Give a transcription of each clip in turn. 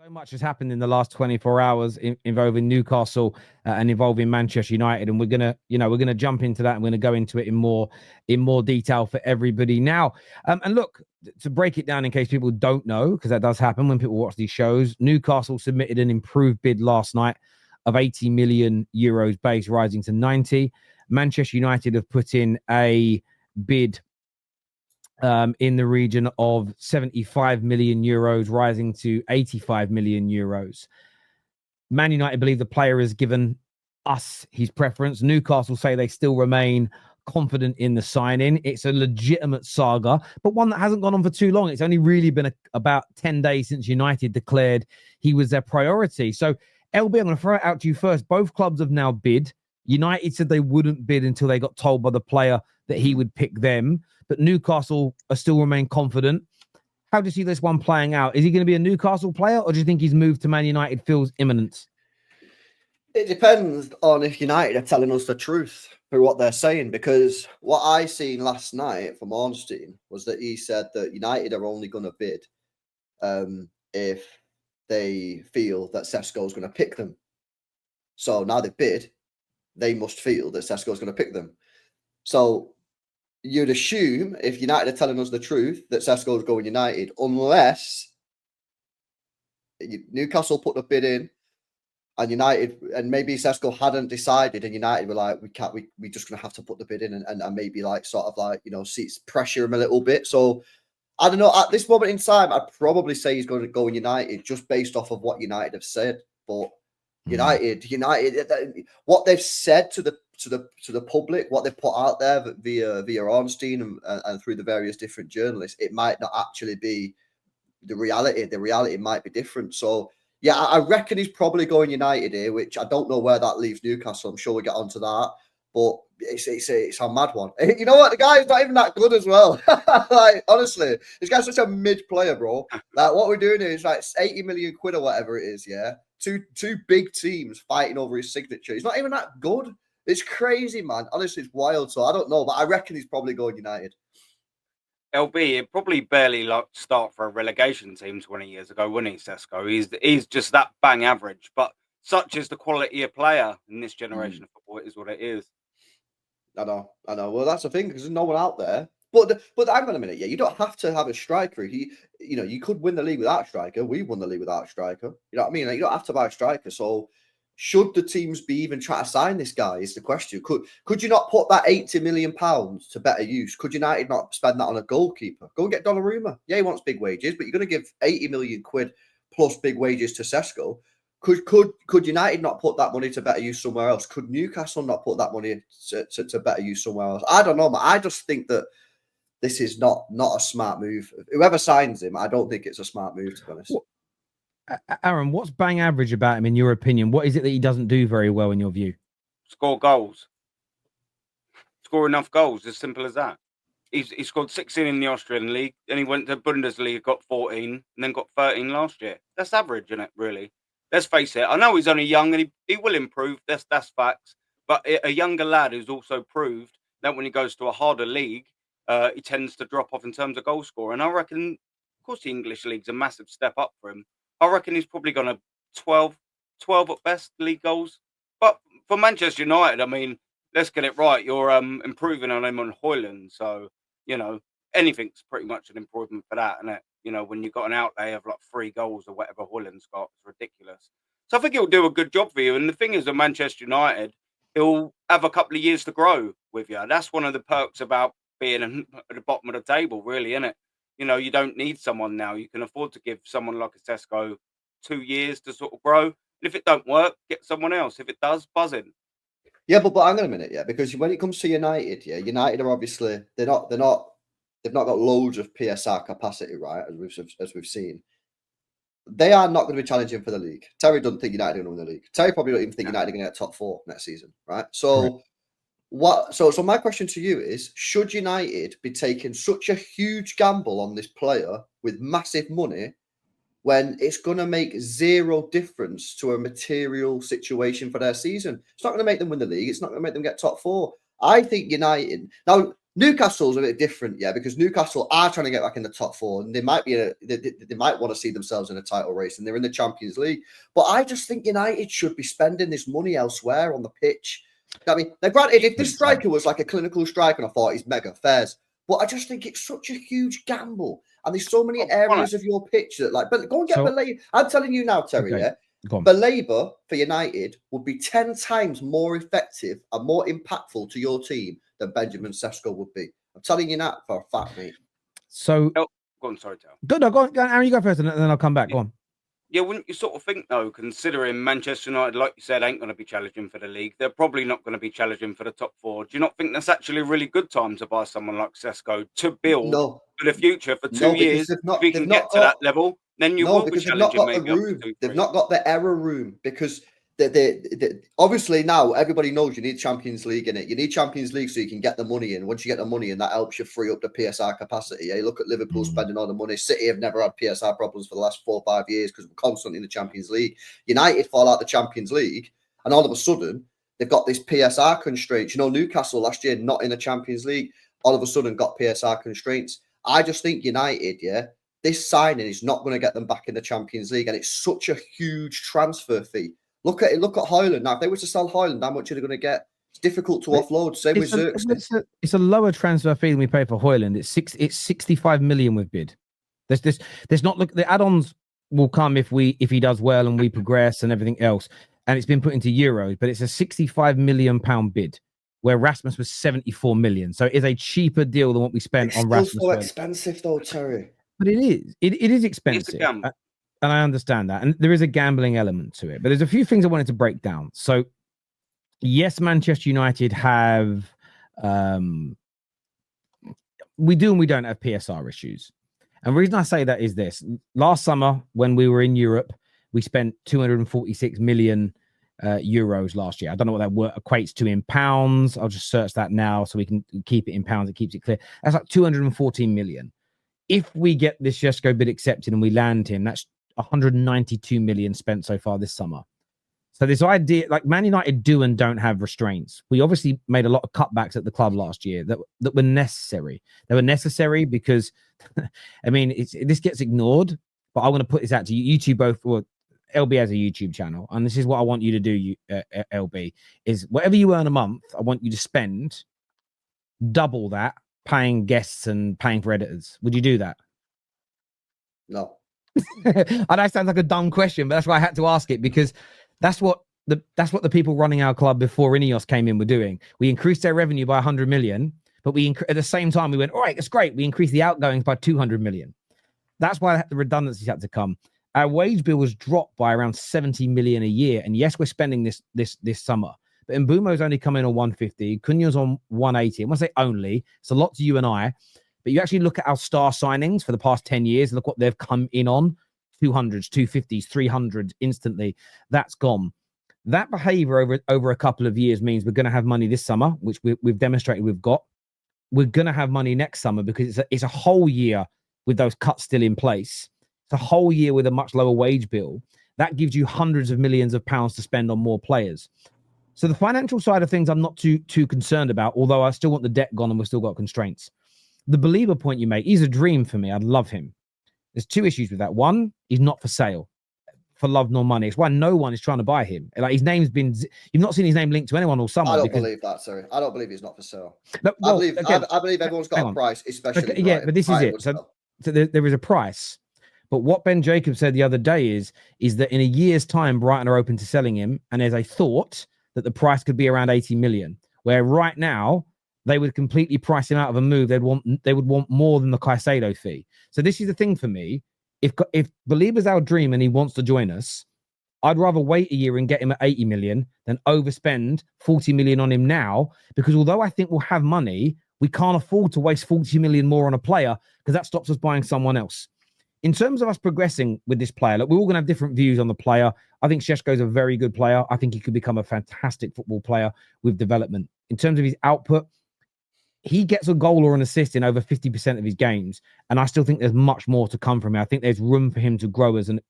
So much has happened in the last 24 hours involving Newcastle and involving Manchester United, and we're gonna jump into that. And we're gonna go into it in more detail for everybody now. And look, to break it down in case people don't know, because that does happen when people watch these shows. Newcastle submitted an improved bid last night of 80 million euros base, rising to 90. Manchester United have put in a bid in the region of 75 million euros, rising to 85 million euros. Man United believe the player has given us his preference. Newcastle say they still remain confident in the signing. It's a legitimate saga, but one that hasn't gone on for too long. It's only really been about 10 days since United declared he was their priority. So, LB, I'm going to throw it out to you first. Both clubs have now bid. United said they wouldn't bid until they got told by the player that he would pick them, but Newcastle are still remain confident. How do you see this one playing out? Is he going to be a Newcastle player, or do you think his move to Man United feels imminent? It depends on if United are telling us the truth through what they're saying, because what I seen last night from Ornstein was that he said that United are only going to bid if they feel that Sesko is going to pick them. So now they bid, they must feel that Sesko is going to pick them. So you'd assume, if United are telling us the truth, that Sesko is going United, unless Newcastle put the bid in and United, and maybe Sesko hadn't decided, and United were like, we're just going to have to put the bid in and maybe like sort of like, pressure him a little bit. So I don't know. At this moment in time, I'd probably say he's going to go in United just based off of what United have said. But United, what they've said to the public, what they've put out there via Ornstein and through the various different journalists, it might not actually be the reality. The reality might be different. So yeah, I reckon he's probably going United here, which I don't know where that leaves Newcastle. I'm sure we'll get onto that. But it's a mad one. You know what? The guy's not even that good as well. Like, honestly, this guy's such a mid player, bro. Like, what we're doing here is like 80 million quid or whatever it is, yeah? Two big teams fighting over his signature. He's not even that good. It's crazy, man. Honestly, it's wild. So I don't know, but I reckon he's probably going United. LB, it probably barely start for a relegation team 20 years ago, wouldn't he, Sesko? He's just that bang average, but such is the quality of player in this generation of football. It is what it is. I know. Well, that's the thing, because there's no one out there. But hang on a minute, yeah. You don't have to have a striker. You could win the league without a striker. We won the league without a striker. You know what I mean? Like, you don't have to buy a striker. So, should the teams be even trying to sign this guy? Is the question. Could you not put that £80 million to better use? Could United not spend that on a goalkeeper? Go and get Donnarumma. Yeah, he wants big wages, but you're going to give 80 million quid plus big wages to Sesko. Could United not put that money to better use somewhere else? Could Newcastle not put that money to better use somewhere else? I don't know, but I just think that this is not a smart move. Whoever signs him, I don't think it's a smart move, to be honest. Aaron, what's bang average about him in your opinion? What is it that he doesn't do very well in your view? Score goals. Score enough goals, as simple as that. He scored 16 in the Austrian league, then he went to Bundesliga, got 14, and then got 13 last year. That's average, isn't it, really? Let's face it. I know he's only young and he will improve. That's facts. But a younger lad who's also proved that when he goes to a harder league, he tends to drop off in terms of goal score. And I reckon, of course, the English league's a massive step up for him. I reckon he's probably going to 12 at best league goals. But for Manchester United, I mean, let's get it right. You're improving on him on Højlund. So, anything's pretty much an improvement for that, isn't it? When you've got an outlay of like 3 goals or whatever Højlund's got, it's ridiculous. So I think he'll do a good job for you. And the thing is, at Manchester United, he'll have a couple of years to grow with you. That's one of the perks about being at the bottom of the table, really, isn't it? You don't need someone now. You can afford to give someone like a Sesko 2 years to sort of grow. And if it don't work, get someone else. If it does, buzz in. Yeah, but hang on a minute, yeah, because when it comes to United, yeah, United are obviously they've not got loads of PSR capacity, right? As we've seen, they are not going to be challenging for the league. Terry doesn't think United are going to win the league. Terry probably don't even think United are going to get top 4 next season, right? So So my question to you is: should United be taking such a huge gamble on this player with massive money when it's going to make zero difference to a material situation for their season? It's not going to make them win the league. It's not going to make them get top 4. I think United now. Newcastle's a bit different, yeah, because Newcastle are trying to get back in the top 4, and they might want to see themselves in a title race, and they're in the Champions League. But I just think United should be spending this money elsewhere on the pitch. I mean, now granted, if this striker was like a clinical striker, and I thought he's mega fairs, but I just think it's such a huge gamble, and there's so many areas of your pitch that, like, but go and get Baleba. I'm telling you now, Terry, yeah, Baleba for United would be 10 times more effective and more impactful to your team than Benjamin Sesko would be. I'm telling you that for a fact, mate. So, go on, sorry, Tal. Go on, Aaron, you go first, and then I'll come back. Go on. Yeah, wouldn't you sort of think, though, considering Manchester United, like you said, ain't going to be challenging for the league, they're probably not going to be challenging for the top 4. Do you not think that's actually a really good time to buy someone like Sesko to build for the future for 2 years? If you can get to that level, then you will be challenging maybe. They've not got the error room, because obviously now everybody knows you need Champions League in it. You need Champions League so you can get the money in. Once you get the money in, that helps you free up the PSR capacity. Yeah, you look at Liverpool spending all the money. City have never had PSR problems for the last 4 or 5 years because we're constantly in the Champions League. United fall out the Champions League, and all of a sudden they've got this PSR constraints. You know, Newcastle last year not in the Champions League, all of a sudden got PSR constraints. I just think United, yeah, this signing is not going to get them back in the Champions League, and it's such a huge transfer fee. Look at Højlund. Now, if they were to sell Højlund, how much are they going to get? It's difficult to offload. Same with Xerxes. It's a lower transfer fee than we pay for Højlund. It's 65 million we've bid. There's not the add-ons will come if he does well and we progress and everything else. And it's been put into euros, but it's a 65 million pound bid, where Rasmus was 74 million. So it is a cheaper deal than what we spent on Rasmus. It's so expensive though, Terry. But it is. It is expensive. And I understand that. And there is a gambling element to it. But there's a few things I wanted to break down. So, yes, Manchester United have... we do and we don't have PSR issues. And the reason I say that is this. Last summer, when we were in Europe, we spent 246 million euros last year. I don't know what that equates to in pounds. I'll just search that now so we can keep it in pounds. It keeps it clear. That's like 214 million. If we get this Sesko bid accepted and we land him, that's 192 million spent so far this summer. So this idea, like Man United do and don't have restraints. We obviously made a lot of cutbacks at the club last year that were necessary. They were necessary because, I mean, this gets ignored, but I want to put this out to you two both. Well, LB has a YouTube channel, and this is what I want you to do, LB, is whatever you earn a month, I want you to spend double that paying guests and paying for editors. Would you do that? No. I know it sounds like a dumb question, but that's why I had to ask it, because that's what the people running our club before Ineos came in were doing. We increased their revenue by 100 million, but at the same time we went, all right, that's great. We increased the outgoings by 200 million. That's why the redundancies had to come. Our wage bill was dropped by around 70 million a year, and yes, we're spending this summer. But Mbeumo's only come in on 150, Cunha's on 180. I want to say only. It's a lot to you and I. But you actually look at our star signings for the past 10 years, look what they've come in on, 200s, 250s, 300s instantly. That's gone. That behavior over a couple of years means we're going to have money this summer, which we've demonstrated we've got. We're going to have money next summer because it's a whole year with those cuts still in place. It's a whole year with a much lower wage bill. That gives you hundreds of millions of pounds to spend on more players. So the financial side of things I'm not too concerned about, although I still want the debt gone and we've still got constraints. The Baleba point you make, he's a dream for me. I'd love him. There's two issues with that. One, he's not for sale for love nor money. It's why no one is trying to buy him. Like, his name's been, you've not seen his name linked to anyone all summer. I don't believe that, sorry. I don't believe he's not for sale. No, well, I believe everyone's got a price, especially. Okay, yeah, but this is it. So there is a price. But what Ben Jacobs said the other day is that in a year's time, Brighton are open to selling him. And there's a thought that the price could be around 80 million, where right now, they would completely price him out of a move. They would want more than the Caicedo fee. So this is the thing for me. If Baleba's our dream and he wants to join us, I'd rather wait a year and get him at 80 million than overspend 40 million on him now. Because although I think we'll have money, we can't afford to waste 40 million more on a player because that stops us buying someone else. In terms of us progressing with this player, look, we're all going to have different views on the player. I think Sesko's a very good player. I think he could become a fantastic football player with development. In terms of his output, he gets a goal or an assist in over 50% of his games, and I still think there's much more to come from him. I think there's room for him to grow as an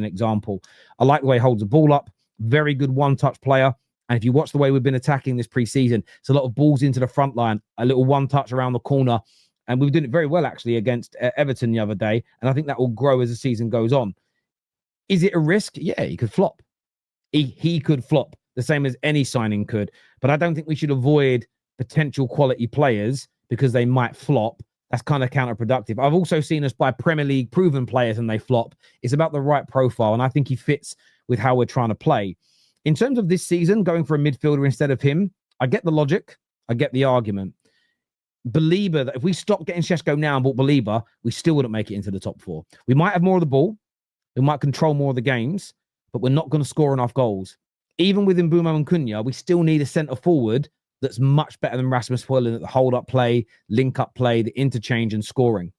example. I like the way he holds the ball up. Very good one-touch player. And if you watch the way we've been attacking this preseason, it's a lot of balls into the front line, a little one touch around the corner. And we've done it very well, actually, against Everton the other day. And I think that will grow as the season goes on. Is it a risk? Yeah, he could flop. He could flop, the same as any signing could. But I don't think we should avoid potential quality players because they might flop. That's kind of counterproductive. I've also seen us buy Premier League proven players and they flop. It's about the right profile. And I think he fits with how we're trying to play. In terms of this season, going for a midfielder instead of him, I get the logic. I get the argument. Baleba, that if we stopped getting Sesko now and bought Baleba, we still wouldn't make it into the top 4. We might have more of the ball. We might control more of the games, but we're not going to score enough goals. Even with Mbeumo and Cunha, we still need a centre forward that's much better than Rasmus Højlund at the hold-up play, link-up play, the interchange and scoring.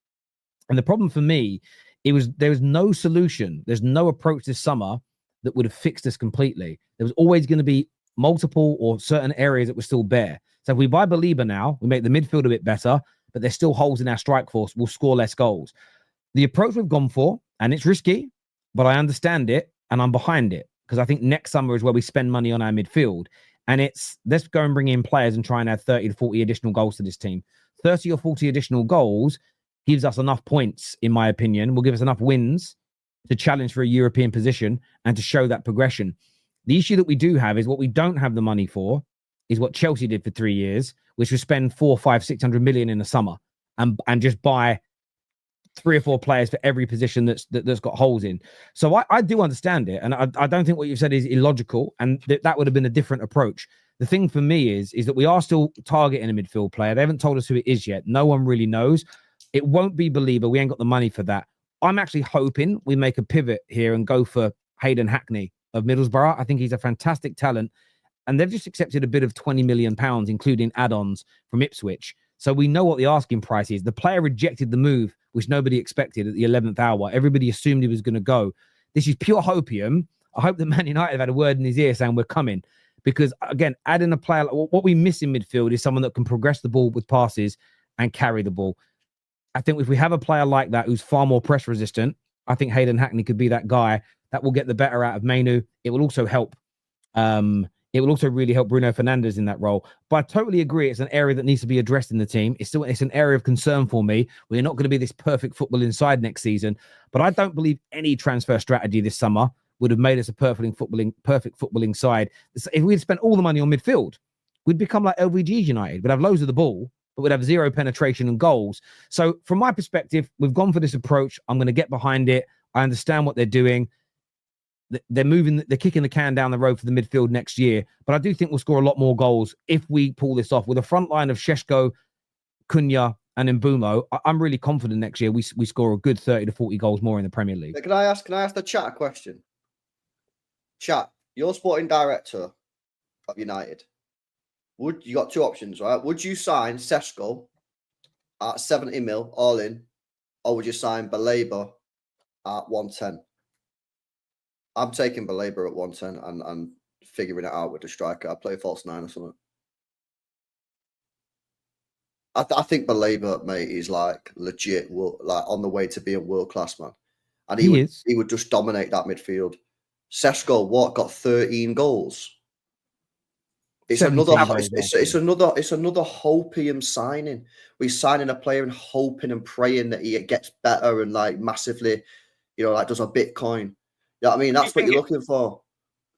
And the problem for me, there was no solution. There's no approach this summer that would have fixed this completely. There was always going to be multiple or certain areas that were still bare. So if we buy Baleba now, we make the midfield a bit better, but there's still holes in our strike force. We'll score less goals. The approach we've gone for, and it's risky, but I understand it and I'm behind it because I think next summer is where we spend money on our midfield. And let's go and bring in players and try and add 30 to 40 additional goals to this team. 30 or 40 additional goals gives us enough points, in my opinion, will give us enough wins to challenge for a European position and to show that progression. The issue that we do have is what we don't have the money for is what Chelsea did for 3 years, which was spend 400, 500, 600 million in the summer and just buy 3 or 4 players for every position that's got holes in. So I do understand it. And I don't think what you've said is illogical. And that would have been a different approach. The thing for me is that we are still targeting a midfield player. They haven't told us who it is yet. No one really knows. It won't be Baleba. We ain't got the money for that. I'm actually hoping we make a pivot here and go for Hayden Hackney of Middlesbrough. I think he's a fantastic talent. And they've just accepted a bid of £20 million, including add-ons from Ipswich. So we know what the asking price is. The player rejected the move, which nobody expected at the 11th hour. Everybody assumed he was going to go. This is pure hopium. I hope that Man United have had a word in his ear saying we're coming. Because, again, adding a player, what we miss in midfield is someone that can progress the ball with passes and carry the ball. I think if we have a player like that who's far more press resistant, I think Hayden Hackney could be that guy that will get the better out of Mainu. It will also help. It will also really help Bruno Fernandes in that role. But I totally agree. It's an area that needs to be addressed in the team. It's an area of concern for me. We're not going to be this perfect footballing side next season. But I don't believe any transfer strategy this summer would have made us a perfect footballing side. If we had spent all the money on midfield, we'd become like LVG's United. We'd have loads of the ball, but we'd have zero penetration and goals. So from my perspective, we've gone for this approach. I'm going to get behind it. I understand what they're doing. They're kicking the can down the road for the midfield next year. But I do think we'll score a lot more goals if we pull this off. With a front line of Sesko, Cunha, and Mbeumo, I'm really confident next year we score a good 30 to 40 goals more in the Premier League. Can I ask the chat a question? Chat, you're sporting director of United. You got 2 options, right? Would you sign Sesko at 70 mil all in, or would you sign Baleba at 110? I'm taking Baleba at 110 and figuring it out with the striker. I'd play false 9 or something. I think Baleba, mate, is like legit, like on the way to being world class, man. And he would just dominate that midfield. Sesko, got 13 goals. It's another hopium signing. We're signing a player and hoping and praying that he gets better and like massively, like does a Bitcoin. You know what I mean? That's what you're looking for.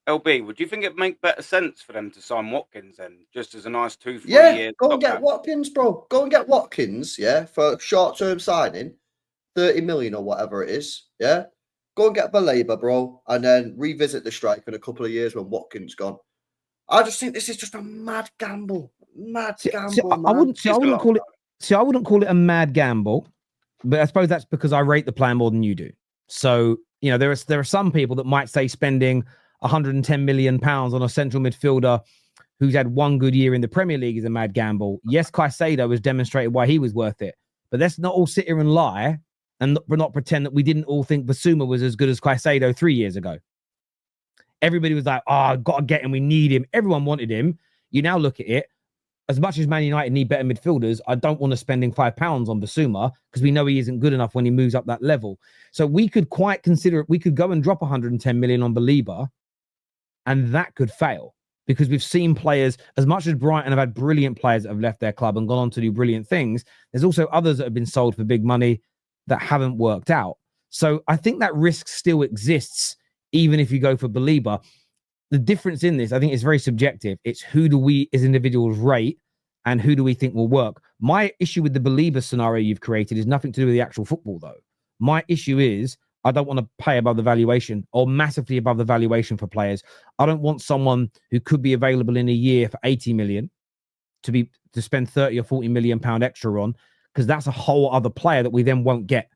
LB, would you think it'd make better sense for them to sign Watkins then, just as a nice 2-3 years? Go and get Watkins, bro. Go and get Watkins, for short-term signing, 30 million or whatever it is, Go and get Baleba, bro, and then revisit the strike in a couple of years when Watkins gone. I just think this is just a mad gamble. I wouldn't call it a mad gamble, but I suppose that's because I rate the player more than you do. So, there are some people that might say spending 110 million pounds on a central midfielder who's had one good year in the Premier League is a mad gamble. Yes, Caicedo has demonstrated why he was worth it, but let's not all sit here and lie and not pretend that we didn't all think Basuma was as good as Caicedo 3 years ago. Everybody was like, I've got to get him. We need him. Everyone wanted him. You now look at it. As much as Man United need better midfielders, I don't want to spending £5 on Basuma because we know he isn't good enough when he moves up that level. So we could quite consider it. We could go and drop 110 million on Baleba, and that could fail. because we've seen players, as much as Brighton have had brilliant players that have left their club and gone on to do brilliant things, there's also others that have been sold for big money that haven't worked out. So I think that risk still exists, even if you go for Baleba. The difference in this, I think, is very subjective. It's who do we as individuals rate and who do we think will work. My issue with the Baleba scenario you've created is nothing to do with the actual football, though. My issue is I don't want to pay above the valuation or massively above the valuation for players. I don't want someone who could be available in a year for 80 million to spend 30 or 40 million pound extra on, because that's a whole other player that we then won't get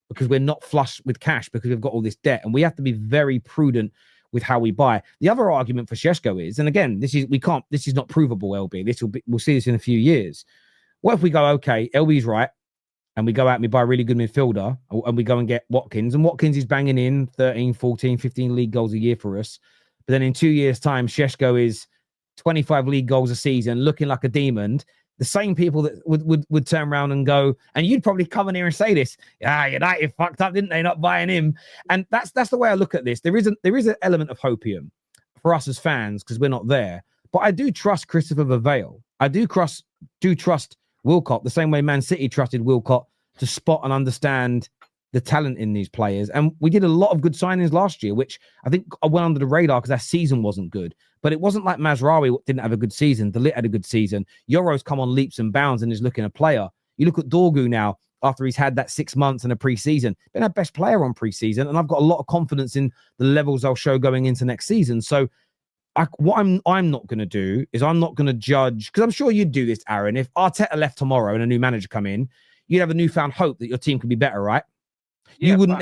because we're not flush with cash because we've got all this debt, and we have to be very prudent with how we buy. The other argument for Sesko is, and again, this is not provable, LB. We'll see this in a few years. What if we go, okay, LB's right, and we go out and we buy a really good midfielder, and we go and get Watkins, and Watkins is banging in 13, 14, 15 league goals a year for us. But then in 2 years' time, Sesko is 25 league goals a season, looking like a demon. The same people that would turn around and go, and you'd probably come in here and say this, United fucked up, didn't they, not buying him? And that's the way I look at this. There is an element of hopium for us as fans because we're not there. But I do trust Christopher Vavale. I do trust Wilcott the same way Man City trusted Wilcott to spot and understand the talent in these players. And we did a lot of good signings last year, which I think went under the radar because our season wasn't good. But it wasn't like Mazraoui didn't have a good season. De Ligt had a good season. Yoro's come on leaps and bounds and is looking a player. You look at Dorgu now, after he's had that 6 months and a pre-season, been our best player on pre-season. And I've got a lot of confidence in the levels they'll show going into next season. So what I'm not going to do is I'm not going to judge, because I'm sure you'd do this, Aaron. If Arteta left tomorrow and a new manager come in, you'd have a newfound hope that your team could be better, right? Yeah, you wouldn't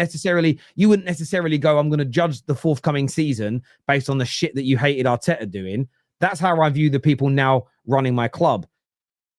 necessarily go, I'm going to judge the forthcoming season based on the shit that you hated Arteta doing. That's how I view the people now running my club.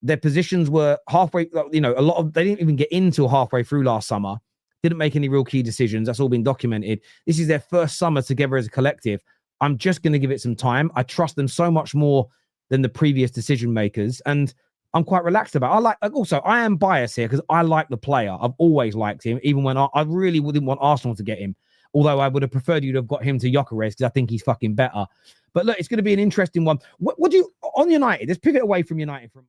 Their positions were halfway, they didn't even get into halfway through last summer. Didn't make any real key decisions. That's all been documented. This is their first summer together as a collective. I'm just going to give it some time. I trust them so much more than the previous decision makers. And I'm quite relaxed about it. I am biased here because I like the player. I've always liked him, even when I really wouldn't want Arsenal to get him. Although I would have preferred you to have got him to Gyökeres because I think he's fucking better. But look, it's going to be an interesting one. What do you, on United, let's pivot away from United for